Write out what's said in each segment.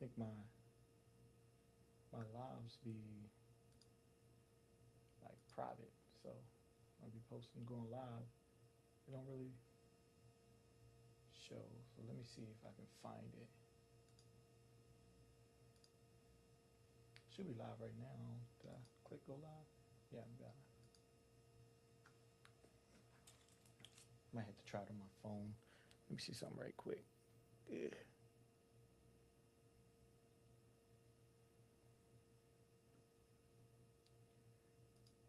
think my lives be like private, so I'll be posting going live. They don't really show. So let me see if I can find it. Should be live right now. Did I click go live? Yeah, I'm got it. Might have to try it on my phone. Let me see something right quick. Yeah.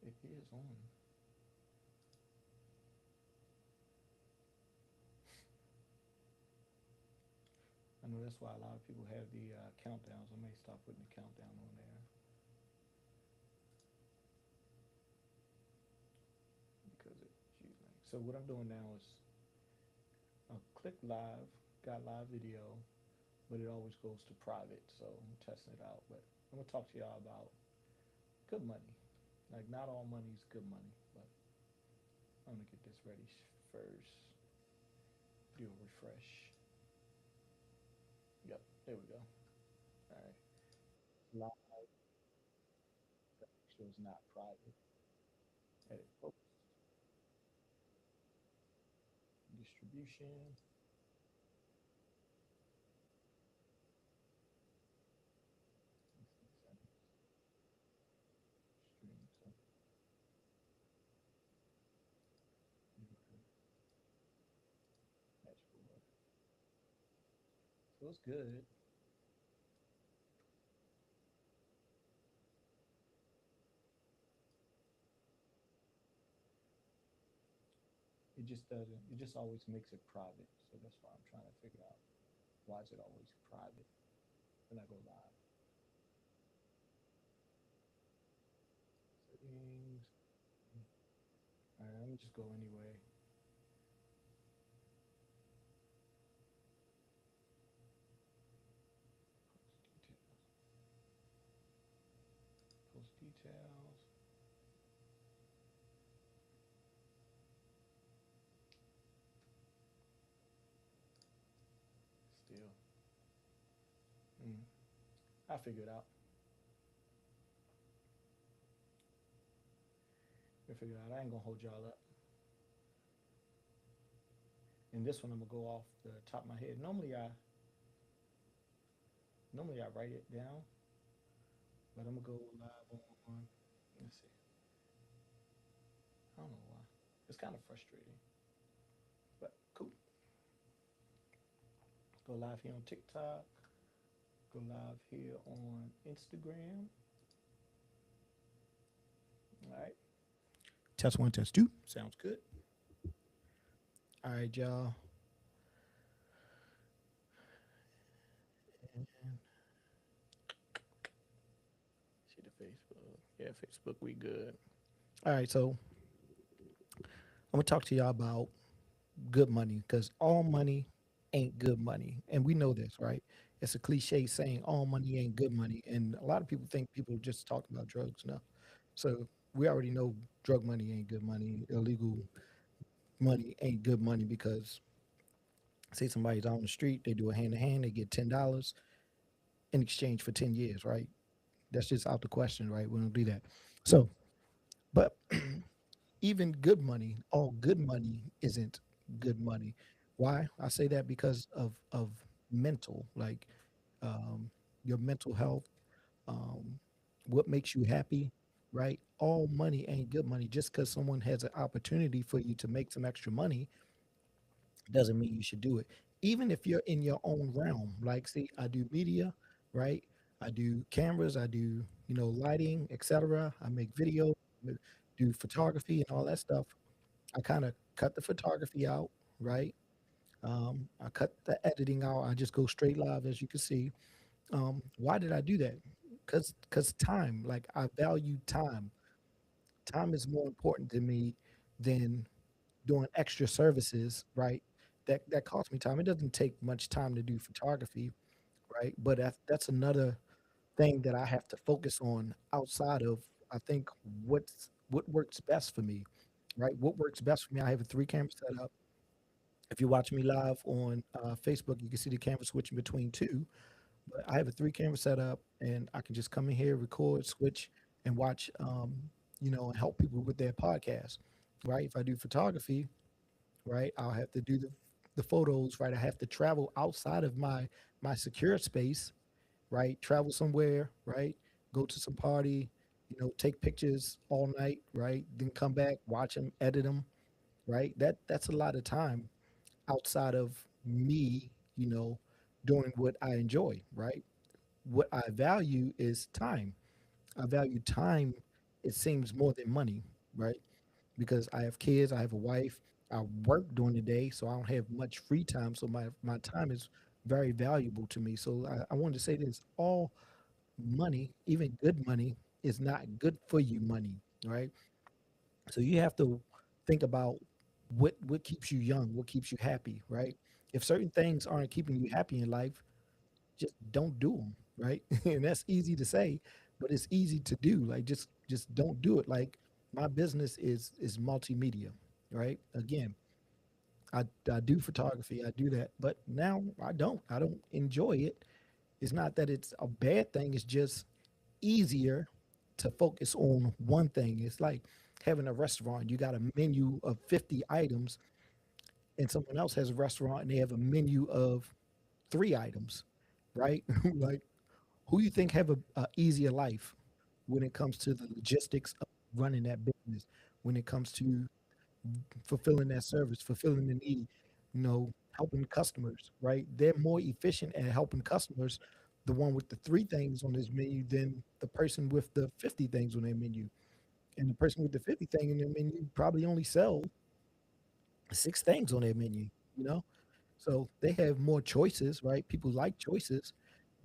It is on. I know that's why a lot of people have the countdowns. I may start putting the countdown on there because it's usually. So what I'm doing now is I'll click live, got live video, but it always goes to private. So I'm testing it out. But I'm gonna talk to y'all about good money. Like not all money is good money, but I'm gonna get this ready first. Do a refresh. Yep, there we go. All right. Live shows not private. Edit post distribution. Stream. So, dashboard. So it's good. It just doesn't. It just always makes it private. So that's why I'm trying to figure out why is it always private when I go live. Settings. All right, let me just go anyway. Post details. Post details. Still. Mm. I figure it out. I figure it out. I ain't gonna hold y'all up. And this one I'm gonna go off the top of my head. Normally I write it down, but I'm gonna go live on. Let's see. I don't know why. It's kind of frustrating, but cool. Go live here on TikTok. Go live here on Instagram. All right. Test one, test two. Sounds good. All right, y'all. And see the Facebook. Yeah, Facebook, we good. All right, so I'm gonna talk to y'all about good money because all money ain't good money, and we know this, right? It's a cliche saying all money ain't good money, and a lot of people think people just talk about drugs. No, so we already know drug money ain't good money. Illegal money ain't good money because say somebody's on the street, they do a hand to hand, they get $10 in exchange for 10 years, right? That's just out the question, right? We don't do that. So, but even good money, all good money isn't good money. Why? I say that because of mental, like um, your mental health, um, what makes you happy, right? All money ain't good money. Just because someone has an opportunity for you to make some extra money doesn't mean you should do it. Even if you're in your own realm, like see, I do media, right? I do cameras, I do, lighting, etc. I make video, do photography and all that stuff. I kind of cut the photography out, right? I cut the editing out. I just go straight live, as you can see. Why did I do that? Because time, like I value time. Time is more important to me than doing extra services, right? That costs me time. It doesn't take much time to do photography, right? But that's another thing that I have to focus on outside of I think what works best for me, right? What works best for me? I have a three camera setup. If you watch me live on Facebook, you can see the camera switching between two. But I have a three camera setup, and I can just come in here, record, switch, and watch, and help people with their podcast, right? If I do photography, right, I'll have to do the photos, right? I have to travel outside of my secure space, right? Travel somewhere, right? Go to some party, take pictures all night, right? Then come back, watch them, edit them, right? That's a lot of time outside of me, doing what I enjoy, right? What I value is time. I value time, it seems, more than money, right? Because I have kids, I have a wife, I work during the day, so I don't have much free time. So my time is very valuable to me. So I wanted to say this: all money, even good money, is not good for you money, right? So you have to think about what keeps you young, what keeps you happy, right? If certain things aren't keeping you happy in life, just don't do them, right? And that's easy to say, but it's easy to do. Like just don't do it. Like my business is multimedia, right? Again, I do photography, I do that, but now I don't enjoy it. It's not that it's a bad thing, it's just easier to focus on one thing. It's like having a restaurant. You got a menu of 50 items, and someone else has a restaurant and they have a menu of 3 items, right? Like, who you think have a easier life when it comes to the logistics of running that business, when it comes to fulfilling that service, fulfilling the need, helping customers, right? They're more efficient at helping customers, the one with the 3 things on his menu, than the person with the 50 things on their menu. And the person with the 50 thing in their menu probably only sell 6 things on their menu, you know? So they have more choices, right? People like choices,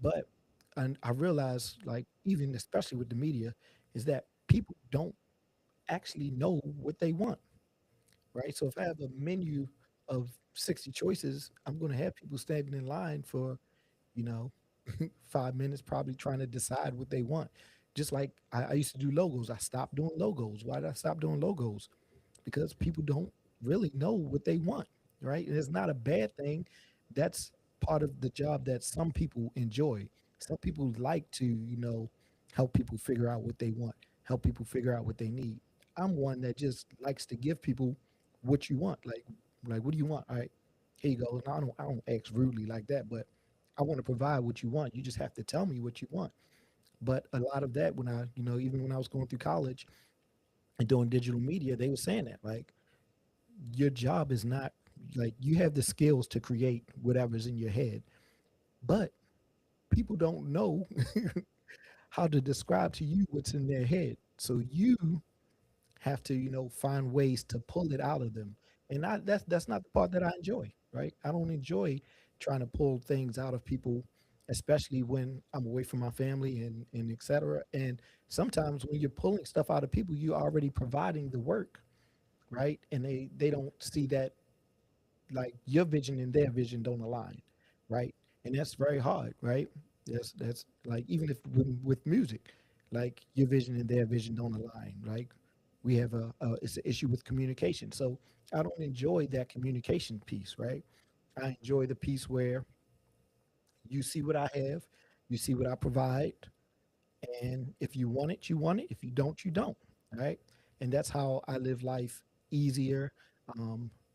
but and I realize, like, even especially with the media, is that people don't actually know what they want, right? So if I have a menu of 60 choices, I'm going to have people standing in line for, you know, 5 minutes, probably trying to decide what they want. Just like I used to do logos. I stopped doing logos. Why did I stop doing logos? Because people don't really know what they want, right? And it's not a bad thing. That's part of the job that some people enjoy. Some people like to, help people figure out what they want, help people figure out what they need. I'm one that just likes to give people what you want. Like what do you want? All right, here you go. And I don't ask rudely like that, but I want to provide what you want. You just have to tell me what you want. But a lot of that, when I, even when I was going through college and doing digital media, they were saying that, like, your job is not, like, you have the skills to create whatever's in your head, but people don't know how to describe to you what's in their head. So you have to, find ways to pull it out of them. And that's not the part that I enjoy, right? I don't enjoy trying to pull things out of people, especially when I'm away from my family and et cetera. And sometimes when you're pulling stuff out of people, you're already providing the work, right? And they don't see that, like, your vision and their vision don't align, right? And that's very hard, right? That's like, even if with music, like, your vision and their vision don't align. Like, we have it's an issue with communication. So I don't enjoy that communication piece, right? I enjoy the piece where you see what I have, you see what I provide, and if you want it, you want it. If you don't, you don't. Right? And that's how I live life easier,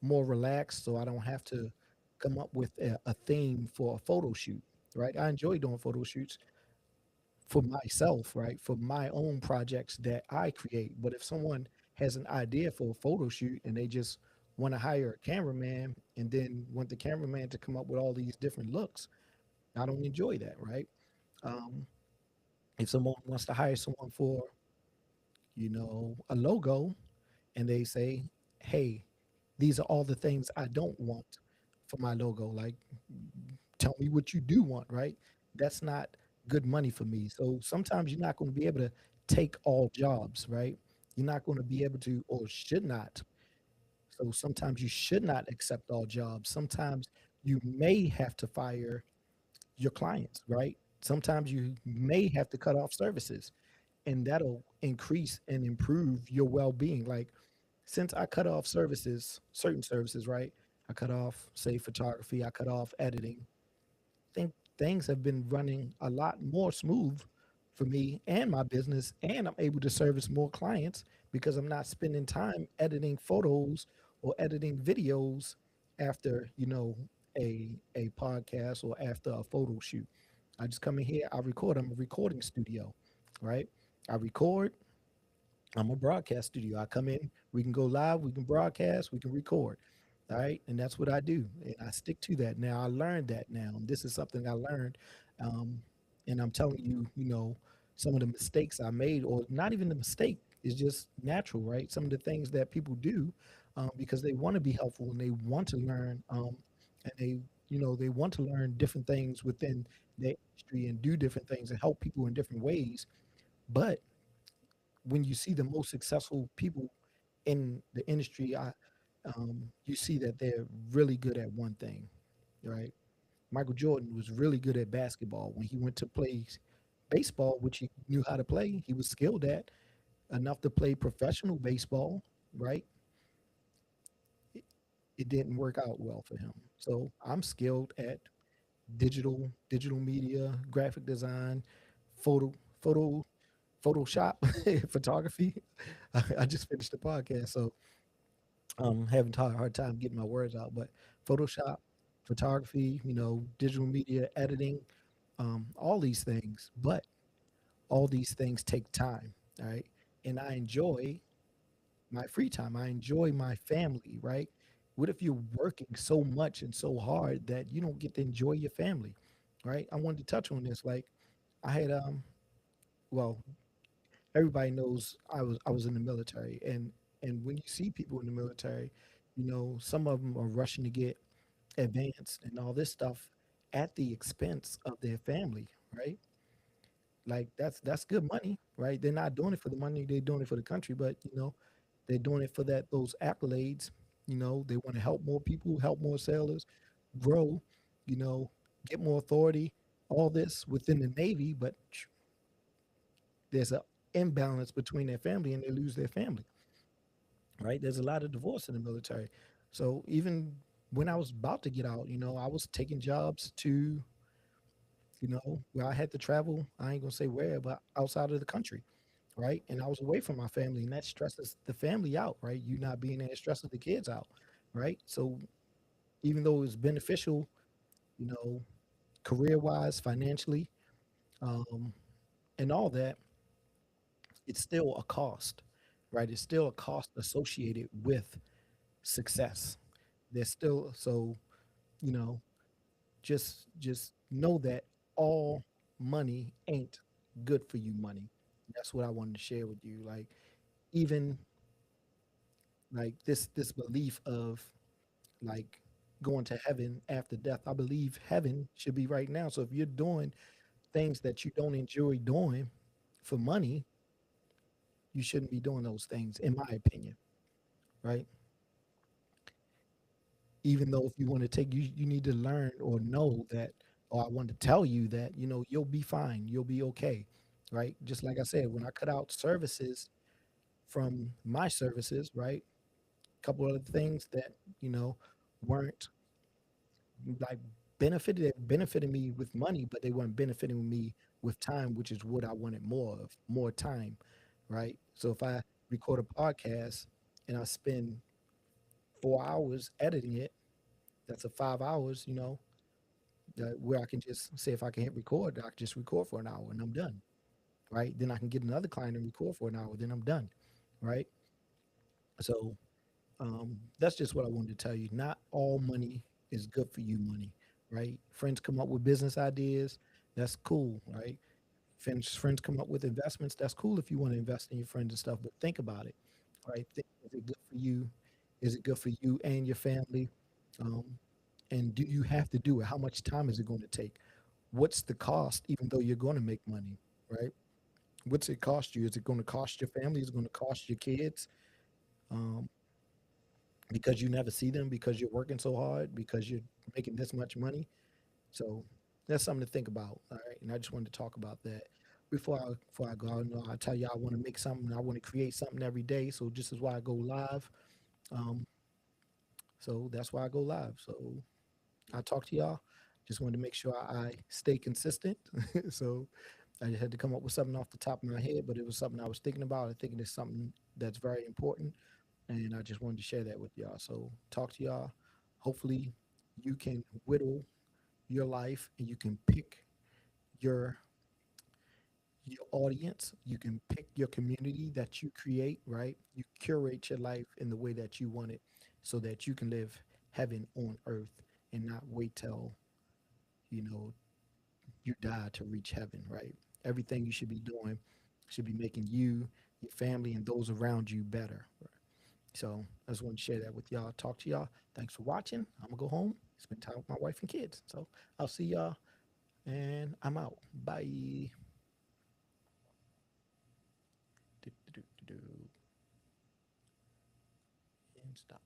more relaxed, so I don't have to come up with a theme for a photo shoot. Right? I enjoy doing photo shoots for myself, right? For my own projects that I create. But if someone has an idea for a photo shoot and they just want to hire a cameraman and then want the cameraman to come up with all these different looks, I don't enjoy that, right? Um, if someone wants to hire someone for, a logo, and they say, hey, these are all the things I don't want for my logo. Like, tell me what you do want, right? That's not good money for me. So sometimes you're not going to be able to take all jobs, right? You're not going to be able to, or should not. So sometimes you should not accept all jobs. Sometimes you may have to fire your clients, right? Sometimes you may have to cut off services, and that'll increase and improve your well-being. Like, since I cut off services, certain services, right? I cut off, say, photography, I cut off editing. things have been running a lot more smooth for me and my business, and I'm able to service more clients because I'm not spending time editing photos or editing videos after, a podcast or after a photo shoot. I just come in here, I record. I'm a recording studio, right? I record, I'm a broadcast studio. I come in, we can go live, we can broadcast, we can record. All right. And that's what I do. And I stick to that. Now I learned that now. And this is something I learned. Um, and I'm telling you, some of the mistakes I made, or not even the mistake, is just natural, right? Some of the things that people do because they want to be helpful and they want to learn, and they want to learn different things within their industry and do different things and help people in different ways. But when you see the most successful people in the industry, you see that they're really good at one thing, right? Michael Jordan was really good at basketball. When he went to play baseball, which he knew how to play, he was skilled at enough to play professional baseball, right? It, it didn't work out well for him. So I'm skilled at digital media, graphic design, photo, photo, Photoshop, photography. I just finished the podcast, so having a hard time getting my words out. But Photoshop, photography, digital media editing, all these things. But all these things take time, all right? And I enjoy my free time. I enjoy my family, right? What if you're working so much and so hard that you don't get to enjoy your family, right? I wanted to touch on this. Like, I had well, everybody knows I was in the military, and when you see people in the military, some of them are rushing to get advanced and all this stuff at the expense of their family, right? Like that's good money, right? They're not doing it for the money, they're doing it for the country, but they're doing it for those accolades. They want to help more people, help more sailors, grow, you know, get more authority, all this within the Navy, but there's a imbalance between their family and they lose their family, right? There's a lot of divorce in the military. So even when I was about to get out, I was taking jobs to, where I had to travel. I ain't gonna say where, but outside of the country, right? And I was away from my family, and that stresses the family out, right? You not being there stresses the kids out, right? So even though it's beneficial, you know, career wise, financially, um, and all that, it's still a cost, right? It's still a cost associated with success. There's still so you know just know that all money ain't good for you. Money. That's what I wanted to share with you. Like even like this belief of like going to heaven after death. I believe heaven should be right now. So if you're doing things that you don't enjoy doing for money, you shouldn't be doing those things, in my opinion. Right? Even though if you want to take you need to learn or know that, or I want to tell you that you'll be fine, you'll be okay, right? Just like I said, when I cut out services from my services, right, a couple other things that you know weren't like benefited me with money, but they weren't benefiting me with time, which is what I wanted more of, more time, right? So if I record a podcast and I spend 4 hours editing it, that's a 5 hours, where I can just say if I can hit record, I can just record for an hour and I'm done, right? Then I can get another client and record for an hour, then I'm done, right? So that's just what I wanted to tell you. Not all money is good for you, money, right? Friends come up with business ideas, that's cool, right? Friends come up with investments, that's cool if you want to invest in your friends and stuff, but think about it, right? Is it good for you? Is it good for you and your family? Um, and do you have to do it? How much time is it going to take? What's the cost, even though you're going to make money, right? What's it cost you? Is it going to cost your family? Is it going to cost your kids? Um, because you never see them because you're working so hard, because you're making this much money. So that's something to think about. All right. And I just wanted to talk about that before I go. I tell you I want to make something, I want to create something every day. So this is why I go live. Um, so that's why I go live. So I'll talk to y'all. Just wanted to make sure I stay consistent. So I just had to come up with something off the top of my head, but it was something I was thinking about. I think it's something that's very important, and I just wanted to share that with y'all. So talk to y'all. Hopefully, you can whittle your life and you can pick your your audience. You can pick your community that you create, right? You curate your life in the way that you want it so that you can live heaven on earth and not wait till, you know, you die to reach heaven, right? Everything you should be doing should be making you, your family, and those around you better. Right? So I just want to share that with y'all. Talk to y'all. Thanks for watching. I'm gonna go home, spend time with my wife and kids. So I'll see y'all, and I'm out. Bye. Do, do, do, do, and stop.